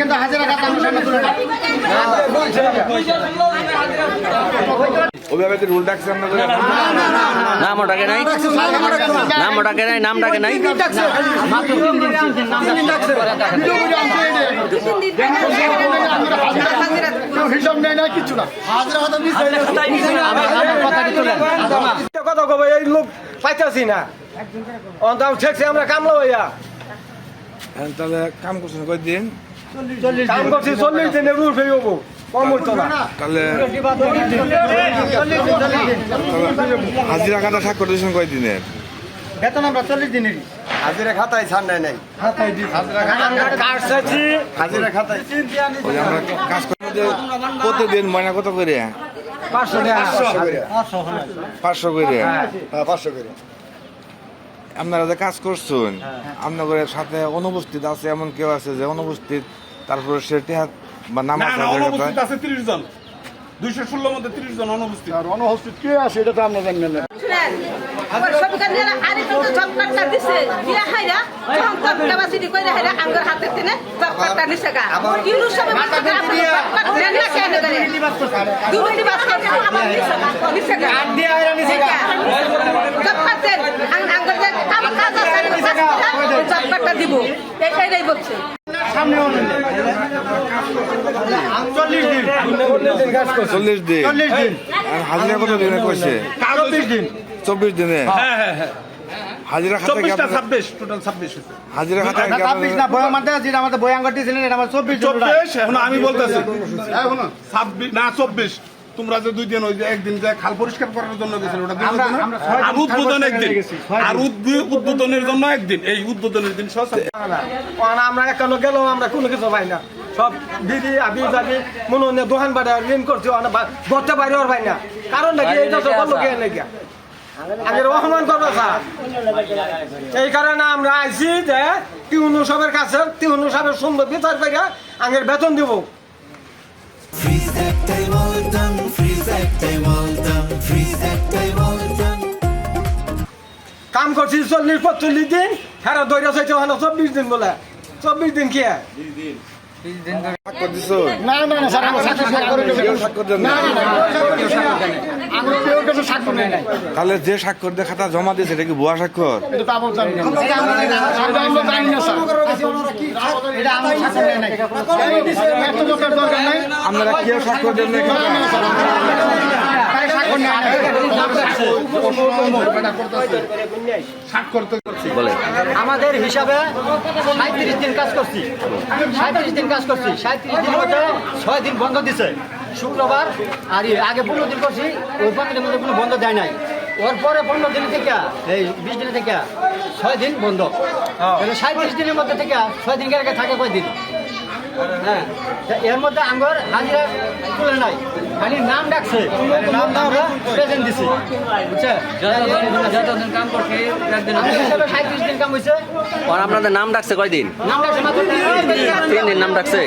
কিন্তু হাজিরা খাতা অভিভাবকের রুল ডাকছে আপনাদের নাম ওটাকে নাই নাম ওটাকে নাই নামটাকে নাই হিসাব নেই না কিছু না কথা কব এই লোক পাইতেছি না ঠেকছে আমরা কামলা হইয়া তাহলে কাম করছেন কয়দিন কাম করছি 40 দিনের রুল ফেই হবো কম হইতো না তাহলে হাজিরা খাতা স্বাক্ষর দিয়েছেন কয়দিনের বেতন আমরা 40 দিনেরই হাজিরা খাতায় ছাড় নাই নাই হাজিরা খাতায় ওই আমরা কাজ করতে যে প্রতিদিন ময়না কত করে 500 করে আপনারা যে কাজ করছেন আপনাদের সাথে অনুপস্থিত আছে এমন কেউ আছে যে অনুপস্থিত তারপরে সে বা নাম অনুপস্থিত আছে 30 জন 216 মধ্যে 30 জন অনুপস্থিত আর অনুপস্থিত কে আছে এটা তো আমরা জানি না দিব এটাই বলছে সামনে 40 দিন আর হাজিরা কত দিনে কইছে 24 দিনে হাজিরা খাতা কি 26 টোটাল 26 হাজিরা খাতা কি 26 না বয়ান মানতে যেটা আমাদের বয়ান করতেছিলেন এটা আমার 24 এখন আমি বলতেছি 26 না 24 তোমরা যে 2 দিন ওই যে একদিন যে খাল পরিষ্কার করার জন্য গেছিল ওটা আর উদ্বোধন একদিন আর উদ্বোধনের জন্য একদিন এই উদ্বোধনের দিন আমরা একানো গেল আমরা কোনো কিছু পাই না সব দিদি আবি যাবি মনে হয় দোকান বাড়ি ঋণ করছি গড়তে বাইরে আর পাই না কারণ নাকি এইটা তো বললো কে নাকি আগের অপমান করবো স্যার এই কারণে আমরা আইছি যে তিউনু সবের কাছে তিউনু সবের সুন্দর বিচার পাইয়া আগের বেতন দিব কাম করছি 40-45 দিন হ্যাঁ দৈরা চাইছে 24 দিন বলে 24 দিন কি স্বাক্ষর দিছো না না না স্যার আমরা স্বাক্ষর করে দেব স্বাক্ষর দেন না আমরা কেউ কিছু স্বাক্ষর নেই তাহলে যে স্বাক্ষর দিয়ে খাতা জমা দিয়েছে এটা কি ভুয়া স্বাক্ষর এটা তো আমরা জানি না আমরা জানি না স্যার এটা আমরা স্বাক্ষর নেই এত লোকের দরকার নাই আপনারা কেউ স্বাক্ষর দেন না স্বাক্ষর নেই স্বাক্ষর তো করছি বলে আমাদের হিসাবে 37 দিন কাজ করছি 37 দিন কাজ করছি 37 দিনের মধ্যে 6 দিন বন্ধ দিছে শুক্রবার আর আগে 15 দিন করছি ওই 15 দিনের মধ্যে কোনো বন্ধ দেয় নাই ওর পরে 15 দিন থেকে এই 20 দিন থেকে 6 দিন বন্ধ তাহলে 37 দিনের মধ্যে থেকে 6 দিন আগে থাকে কয় দিন হ্যাঁ এর মধ্যে আঙ্গর হাজিরা তুলে নাই খালি নাম ডাকছে নাম আমরা প্রেজেন্ট দিছি বুঝছে যতদিন কাম করছি একদিন আমি হিসাবে 37 দিন কাম হইছে আর আপনাদের নাম ডাকছে কয়দিন নাম ডাকছে মাত্র 3 দিন নাম ডাকছে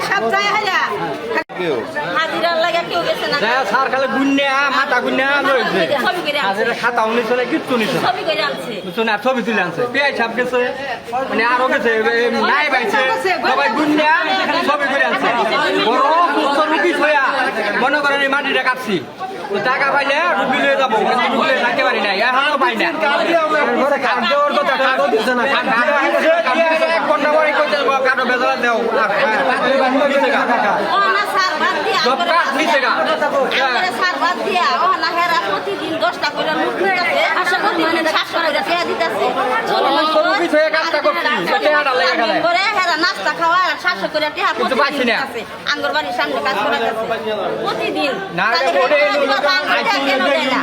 সব যায় হাইরা কেউ হাজিরা লাগা কেউ গেছে না স্যার খালি গুন্যা মাথা গুন্যা লইছে সবই করে আনছে হাজিরা খাতা উনি চলে কিচ্ছু নিছে সবই করে আনছে বুঝছো না ছবি তুলে আনছে পেঁয়াজ ছাপ গেছে মানে আরো গেছে নাই পাইছে সবাই গুন্যা ছবি করে আনছে বড় সুস্থ রুগী হইয়া মনে করেন এই মাটিটা কাটছি টাকা পাইলে রুগী লয়ে যাবো রুগী থাকতে পারি না এখনো পাই না খাদ্যর কথা খাদ্য দিচ্ছে না এক ঘন্টা পরে কইতে কাটো বেজালা দেও ও না স্যার বাদ দিয়া সব কাজ নিচে গা স্যার বাদ দিয়া ও না হেরা প্রতিদিন 10টা করে লুট নিতেছে আশা করি মানে 700 টাকা দেয়া দিতেছে রুগী হয়ে কাজটা করছি টাকাটা লেগে গেল করে হেরা নাস্তা খাওয়া আর 700 করে টাকা কিন্তু পাইছি না আঙ্গরবাড়ির সামনে কাজ করাতেছে প্রতিদিন না তাদের ওরে কেন দেয় না